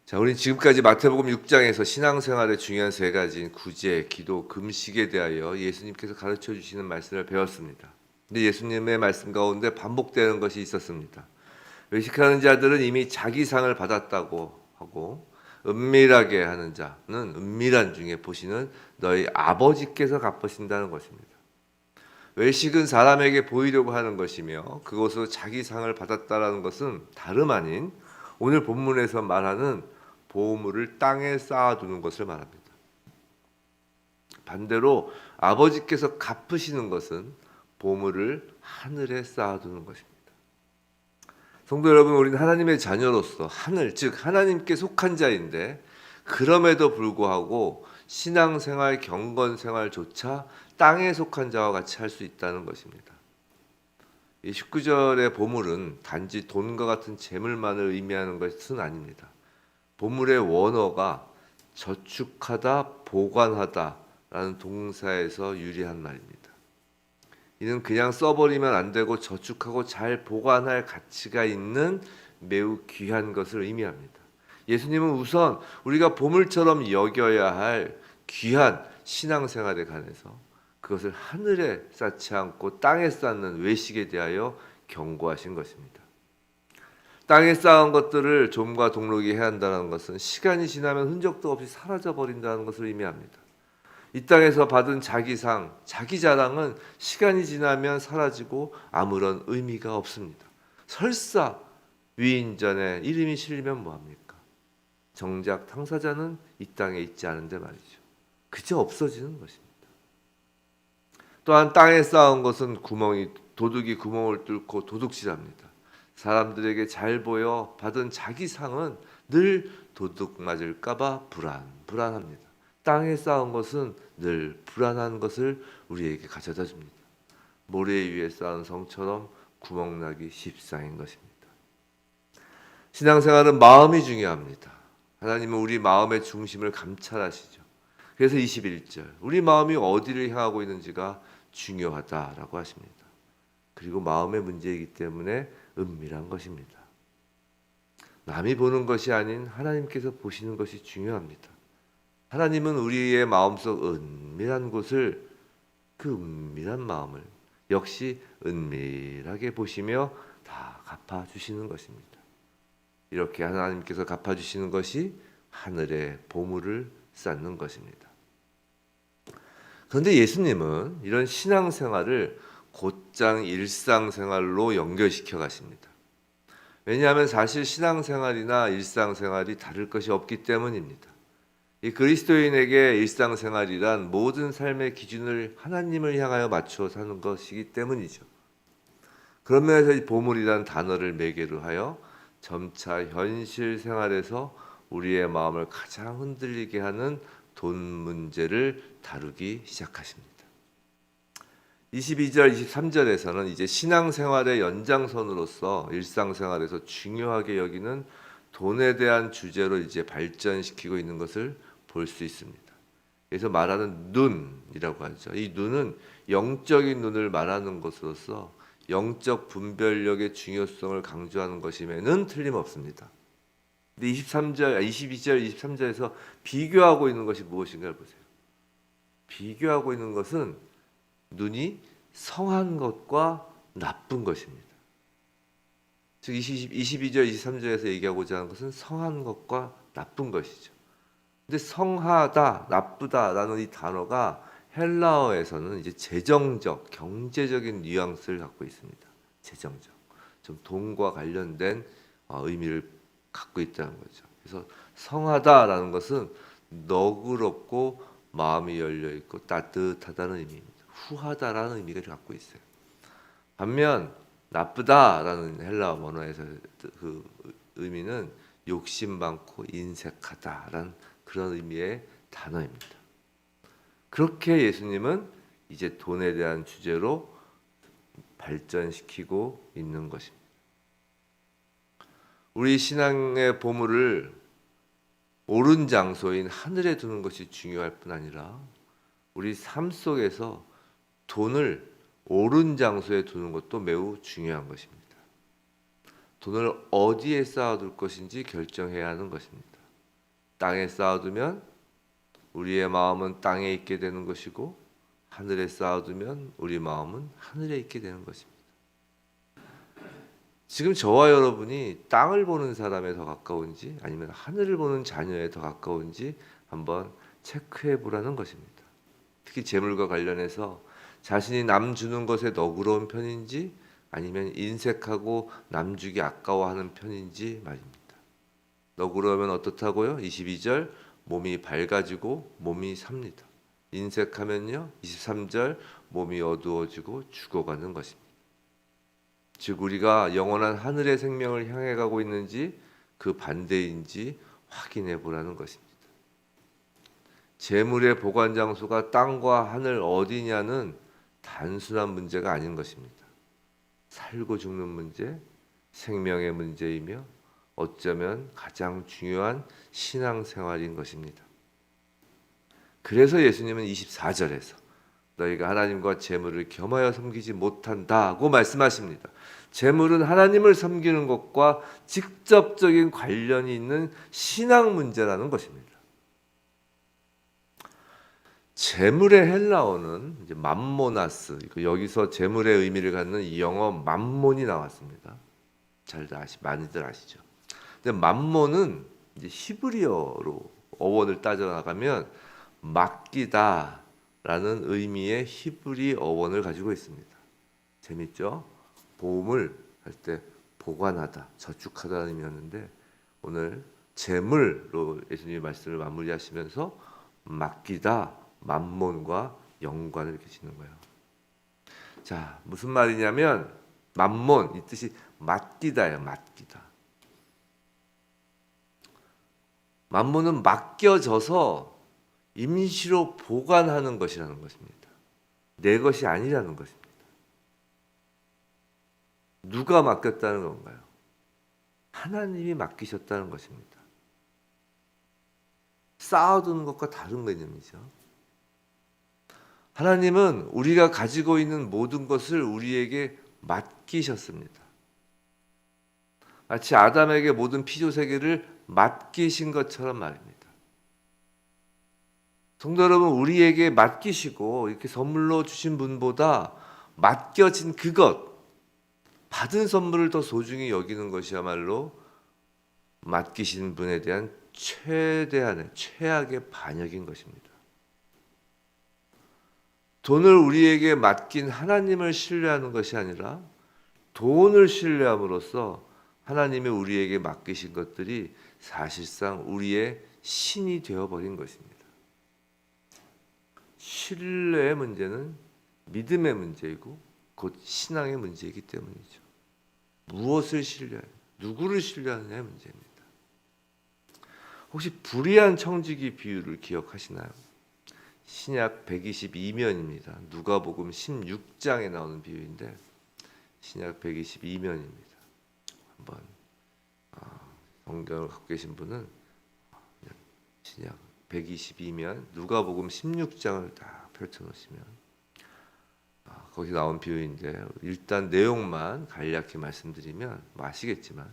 자, 우리 지금까지 마태복음 6장에서 신앙생활의 중요한 세 가지인 구제, 기도, 금식에 대하여 예수님께서 가르쳐 주시는 말씀을 배웠습니다. 근데 예수님의 말씀 가운데 반복되는 것이 있었습니다. 외식하는 자들은 이미 자기 상을 받았다고 하고, 은밀하게 하는 자는 은밀한 중에 보시는 너희 아버지께서 갚으신다는 것입니다. 외식은 사람에게 보이려고 하는 것이며, 그것으로 자기 상을 받았다라는 것은 다름 아닌 오늘 본문에서 말하는 보물을 땅에 쌓아두는 것을 말합니다. 반대로 아버지께서 갚으시는 것은 보물을 하늘에 쌓아두는 것입니다. 성도 여러분, 우리는 하나님의 자녀로서 하늘, 즉 하나님께 속한 자인데, 그럼에도 불구하고 신앙생활, 경건생활조차 땅에 속한 자와 같이 할 수 있다는 것입니다. 이 19절의 보물은 단지 돈과 같은 재물만을 의미하는 것은 아닙니다. 보물의 원어가 저축하다, 보관하다라는 동사에서 유래한 말입니다. 이는 그냥 써버리면 안 되고 저축하고 잘 보관할 가치가 있는 매우 귀한 것을 의미합니다. 예수님은 우선 우리가 보물처럼 여겨야 할 귀한 신앙생활에 관해서 그것을 하늘에 쌓지 않고 땅에 쌓는 외식에 대하여 경고하신 것입니다. 땅에 쌓은 것들을 좀과 동록이 해야 한다는 것은 시간이 지나면 흔적도 없이 사라져 버린다는 것을 의미합니다. 이 땅에서 받은 자기 상, 자기 자랑은 시간이 지나면 사라지고 아무런 의미가 없습니다. 설사 위인전에 이름이 실리면 뭐합니까? 정작 당사자는 이 땅에 있지 않은데 말이죠. 그저 없어지는 것입니다. 또한 땅에 쌓은 것은 도둑이 구멍을 뚫고 도둑질합니다. 사람들에게 잘 보여 받은 자기 상은 늘 도둑 맞을까봐 불안합니다. 땅에 쌓은 것은 늘 불안한 것을 우리에게 가져다 줍니다. 모래 위에 쌓은 성처럼 구멍나기 십상인 것입니다. 신앙생활은 마음이 중요합니다. 하나님은 우리 마음의 중심을 감찰하시죠. 그래서 21절, 우리 마음이 어디를 향하고 있는지가 중요하다라고 하십니다. 그리고 마음의 문제이기 때문에 은밀한 것입니다. 남이 보는 것이 아닌 하나님께서 보시는 것이 중요합니다. 하나님은 우리의 마음속 은밀한 곳을, 그 은밀한 마음을 역시 은밀하게 보시며 다 갚아주시는 것입니다. 이렇게 하나님께서 갚아주시는 것이 하늘의 보물을 쌓는 것입니다. 그런데 예수님은 이런 신앙생활을 곧장 일상생활로 연결시켜 가십니다. 왜냐하면 사실 신앙생활이나 일상생활이 다를 것이 없기 때문입니다. 이 그리스도인에게 일상생활이란 모든 삶의 기준을 하나님을 향하여 맞추어 사는 것이기 때문이죠. 그런 면에서 이 보물이란 단어를 매개로 하여 점차 현실 생활에서 우리의 마음을 가장 흔들리게 하는 돈 문제를 다루기 시작하십니다. 22절, 23절에서는 이제 신앙생활의 연장선으로서 일상생활에서 중요하게 여기는 돈에 대한 주제로 이제 발전시키고 있는 것을 볼 수 있습니다. 그래서 말하는 눈이라고 하죠. 이 눈은 영적인 눈을 말하는 것으로서 영적 분별력의 중요성을 강조하는 것임에는 틀림없습니다. 근데 22절, 23절에서 비교하고 있는 것이 무엇인가를 보세요. 비교하고 있는 것은 눈이 성한 것과 나쁜 것입니다. 즉 22절, 23절에서 얘기하고자 하는 것은 성한 것과 나쁜 것이죠. 근데 성하다, 나쁘다라는 이 단어가 헬라어에서는 이제 재정적, 경제적인 뉘앙스를 갖고 있습니다. 재정적, 좀 돈과 관련된 의미를 갖고 있다는 거죠. 그래서 성하다라는 것은 너그럽고 마음이 열려 있고 따뜻하다는 의미입니다. 후하다라는 의미를 갖고 있어요. 반면 나쁘다라는 헬라어 원어에서 그 의미는 욕심 많고 인색하다라는 그런 의미의 단어입니다. 그렇게 예수님은 이제 돈에 대한 주제로 발전시키고 있는 것입니다. 우리 신앙의 보물을 옳은 장소인 하늘에 두는 것이 중요할 뿐 아니라 우리 삶 속에서 돈을 옳은 장소에 두는 것도 매우 중요한 것입니다. 돈을 어디에 쌓아둘 것인지 결정해야 하는 것입니다. 땅에 쌓아두면 우리의 마음은 땅에 있게 되는 것이고 하늘에 쌓아두면 우리 마음은 하늘에 있게 되는 것입니다. 지금 저와 여러분이 땅을 보는 사람에 더 가까운지 아니면 하늘을 보는 자녀에 더 가까운지 한번 체크해 보라는 것입니다. 특히 재물과 관련해서 자신이 남 주는 것에 너그러운 편인지 아니면 인색하고 남 주기 아까워하는 편인지 말입니다. 너그러우면 어떻다고요? 22절 몸이 밝아지고 몸이 삽니다. 인색하면요 23절 몸이 어두워지고 죽어가는 것입니다. 즉 우리가 영원한 하늘의 생명을 향해 가고 있는지 그 반대인지 확인해 보라는 것입니다. 재물의 보관 장소가 땅과 하늘 어디냐는 단순한 문제가 아닌 것입니다. 살고 죽는 문제, 생명의 문제이며 어쩌면 가장 중요한 신앙생활인 것입니다. 그래서 예수님은 24절에서 너희가 하나님과 재물을 겸하여 섬기지 못한다고 말씀하십니다. 재물은 하나님을 섬기는 것과 직접적인 관련이 있는 신앙 문제라는 것입니다. 재물의 헬라어는 이제 맘모나스, 여기서 재물의 의미를 갖는 이 영어 맘몬이 나왔습니다. 많이들 아시죠? 근데 맘몬은 이제 히브리어로 어원을 따져 나가면 맡기다라는 의미의 히브리 어원을 가지고 있습니다. 재밌죠? 보험을 할 때 보관하다, 저축하다는 의미였는데 오늘 재물로 예수님의 말씀을 마무리하시면서 맡기다, 맘몬과 연관을 이렇게 짓는 거예요. 자, 무슨 말이냐면 맘몬 이 뜻이 맡기다예요. 맡기다. 맘몬은 맡겨져서 임시로 보관하는 것이라는 것입니다. 내 것이 아니라는 것입니다. 누가 맡겼다는 건가요? 하나님이 맡기셨다는 것입니다. 쌓아두는 것과 다른 개념이죠. 하나님은 우리가 가지고 있는 모든 것을 우리에게 맡기셨습니다. 마치 아담에게 모든 피조세계를 맡기신 것처럼 말입니다. 성도 여러분, 우리에게 맡기시고 이렇게 선물로 주신 분보다 맡겨진 그것, 받은 선물을 더 소중히 여기는 것이야말로 맡기신 분에 대한 최대한의 최악의 반역인 것입니다. 돈을 우리에게 맡긴 하나님을 신뢰하는 것이 아니라 돈을 신뢰함으로써 하나님이 우리에게 맡기신 것들이 사실상 우리의 신이 되어버린 것입니다. 신뢰의 문제는 믿음의 문제이고 곧 신앙의 문제이기 때문이죠. 무엇을 신뢰하냐, 누구를 신뢰하느냐의 문제입니다. 혹시 불의한 청지기 비유를 기억하시나요? 신약 122면입니다. 누가복음 16장에 나오는 비유인데 신약 122면입니다. 한번 성경을 갖고 계신 분은 신약 122면 누가복음 16장을 다 펼쳐놓으시면 거기 나온 비유인데 일단 내용만 간략히 말씀드리면 아시겠지만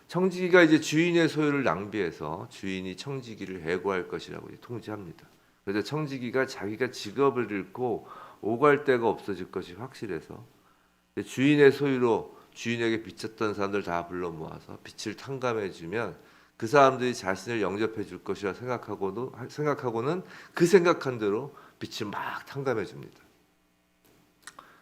청지기가 이제 주인의 소유를 낭비해서 주인이 청지기를 해고할 것이라고 통지합니다. 그래서 청지기가 자기가 직업을 잃고 오갈 데가 없어질 것이 확실해서 주인의 소유로 주인에게 빚졌던 사람들 다 불러 모아서 빚을 탕감해주면 그 사람들이 자신을 영접해 줄 것이라 생각하고는 그 생각한 대로 빚을 막 탕감해 줍니다.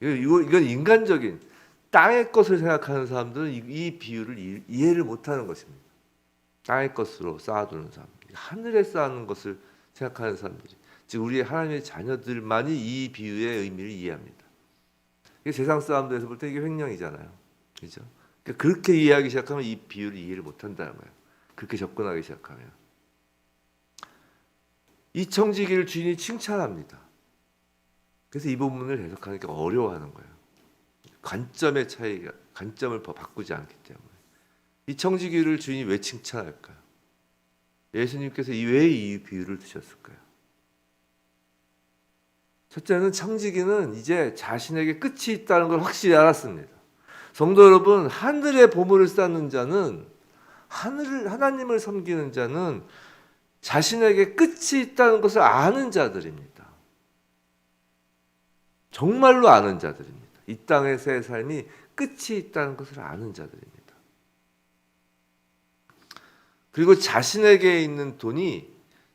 이건 인간적인 땅의 것을 생각하는 사람들은 이 비유를 이해를 못하는 것입니다. 땅의 것으로 쌓아두는 사람, 하늘에 쌓는 것을 생각하는 사람들이, 즉 우리의 하나님의 자녀들만이 이 비유의 의미를 이해합니다. 이게 세상 사람들에서 볼 때 이게 횡령이잖아요, 그렇죠? 그렇게 이해하기 시작하면 이 비유를 이해를 못한다는 거예요. 그렇게 접근하기 시작하면 이 청지기를 주인이 칭찬합니다. 그래서 이 부분을 해석하니까 어려워하는 거예요. 관점의 차이가, 관점을 바꾸지 않기 때문에. 이 청지기를 주인이 왜 칭찬할까요? 예수님께서 왜 이 비유를 드셨을까요? 첫째는 청지기는 이제 자신에게 끝이 있다는 걸 확실히 알았습니다. 성도 여러분, 하늘의 보물을 쌓는 자는, 하나님을 섬기는 자는 자신에게 끝이 있다는 것을 아는 자들입니다. 정말로 아는 자들입니다. 이 땅에서의 삶이 끝이 있다는 것을 아는 자들입니다. 그리고 자신에게 있는 돈이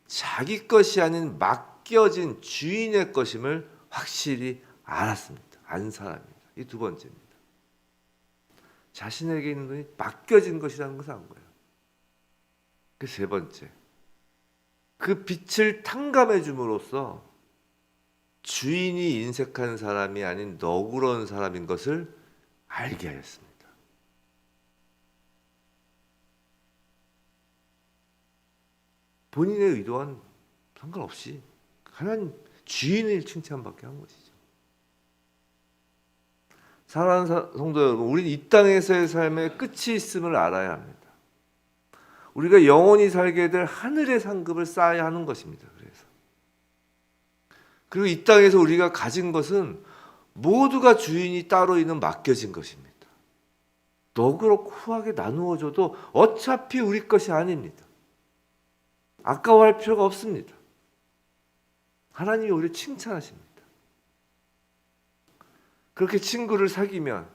자기 것이 아닌 맡겨진 주인의 것임을 확실히 알았습니다. 안 사람입니다. 이 두 번째입니다. 자신에게 있는 돈이 맡겨진 것이라는 것을 안 거예요. 그 세 번째, 그 빛을 탕감해 줌으로써 주인이 인색한 사람이 아닌 너그러운 사람인 것을 알게 하였습니다. 본인의 의도와는 상관없이 하나님 주인을 칭찬받게 한 것이죠. 사랑하는 성도 여러분, 우리는 이 땅에서의 삶에 끝이 있음을 알아야 합니다. 우리가 영원히 살게 될 하늘의 상급을 쌓아야 하는 것입니다. 그리고 이 땅에서 우리가 가진 것은 모두가 주인이 따로 있는 맡겨진 것입니다. 너그럽고 후하게 나누어줘도 어차피 우리 것이 아닙니다. 아까워할 필요가 없습니다. 하나님이 우리를 칭찬하십니다. 그렇게 친구를 사귀면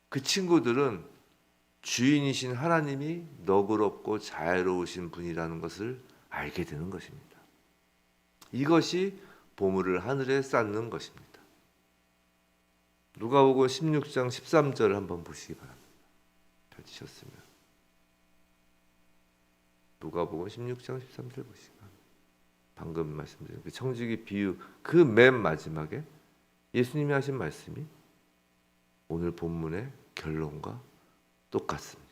그 친구들은 주인이신 하나님이 너그럽고 자애로우신 분이라는 것을 알게 되는 것입니다. 이것이 보물을 하늘에 쌓는 것입니다. 누가복음 16장 13절을 한번 보시기 바랍니다. 펼치셨으면 누가복음 16장 13절 보시기 바랍니다. 방금 말씀드린 그 청지기 비유 그 맨 마지막에 예수님이 하신 말씀이 오늘 본문의 결론과 똑같습니다.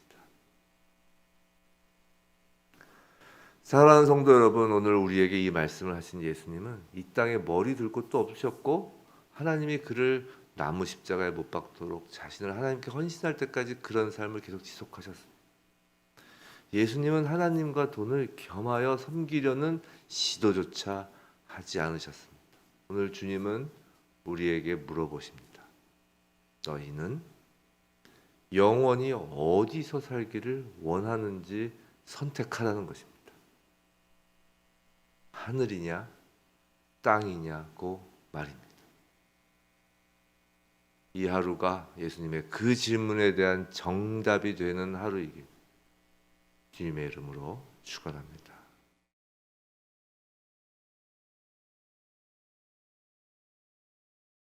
사랑하는 성도 여러분, 오늘 우리에게 이 말씀을 하신 예수님은 이 땅에 머리 들 곳도 없으셨고 하나님이 그를 나무 십자가에 못 박도록 자신을 하나님께 헌신할 때까지 그런 삶을 계속 지속하셨습니다. 예수님은 하나님과 돈을 겸하여 섬기려는 시도조차 하지 않으셨습니다. 오늘 주님은 우리에게 물어보십니다. 너희는 영원히 어디서 살기를 원하는지 선택하라는 것입니다. 하늘이냐 땅이냐고 말입니다. 이 하루가 예수님의 그 질문에 대한 정답이 되는 하루이길 주님의 이름으로 축원합니다.